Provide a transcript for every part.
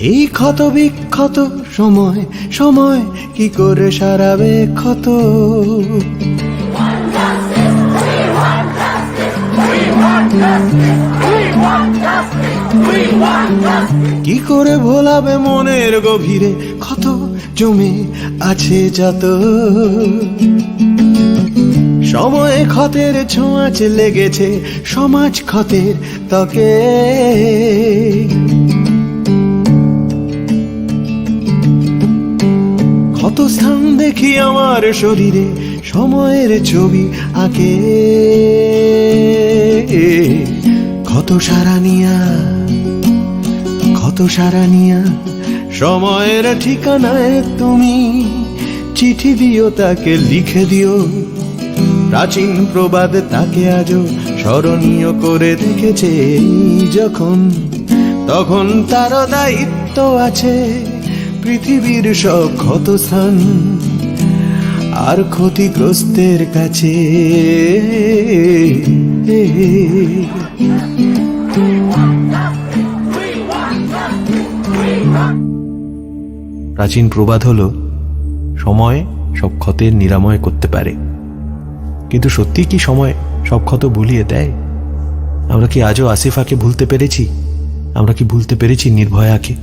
এই ক্ষত বিক্ষত সময় সময় কি করে সারাবে ক্ষত? কি করে ভোলাবে মনের গভীরে ক্ষত জমে আছে যত? সময় ক্ষতের ছোঁয়াচ লেগেছে সমাজ ক্ষতের ত্বকে। ক্ষত স্থান দেখি আমার শরীরে সময়ের ছবি আঁকে। ক্ষত সারানিয়া ক্ষত সারানিয়া সময়ের ঠিকানায় তুমি চিঠি দিও, তাকে লিখে দিও। প্রাচীন প্রবাদ তাকে আজও স্মরণীয় করে রেখেছে যখন, তখন তারও দায়িত্ব আছে পৃথিবীর সব ক্ষত স্থান আর ক্ষতিগ্রস্তের কাছে। প্রাচীন প্রবাদ হলো সময় সব ক্ষতের নিরাময় করতে পারে, কিন্তু সত্যি কি সময় সব ক্ষত ভুলিয়ে দেয়? আমরা কি আজও আসিফাকে ভুলতে পেরেছি? আমরা কি ভুলতে পেরেছি নির্ভয়াকে?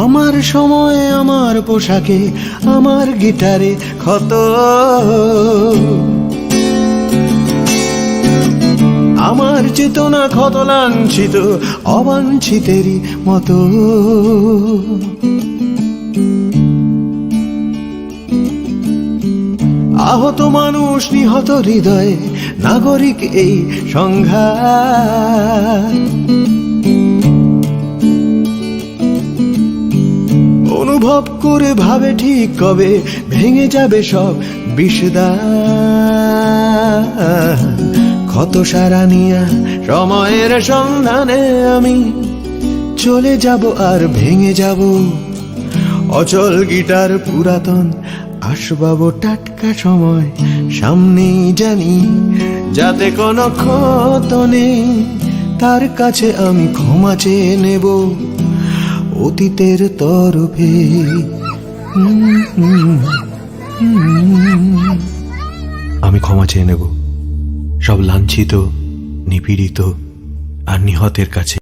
আমার সময় আমার পোশাকে আমার গিটারে ক্ষত, আমার চেতনা ক্ষত লাঞ্ছিত অবাঞ্ছিতেরই মতো। আহত মানুষ নিহত হৃদয়ে নাগরিক এই সংঘাত। অনুভব করে ভাবে ঠিক কবে ভেঙে যাবে সব বিষদার। ক্ষত সারানিয়া সময়ের সন্ধানে আমি চলে যাব আর ভেঙে যাব। অচল গিটার পুরাতন আসবাব টাটকা সময় সামনেই জানি, যাতে কোনো ক্ষত নেই তার কাছে আমি ক্ষমা চেয়ে নেব অতীতের তরফে। আমি ক্ষমা চেয়ে নেব সব লাঞ্ছিত, নিপীড়িত আর নিহতের কাছে।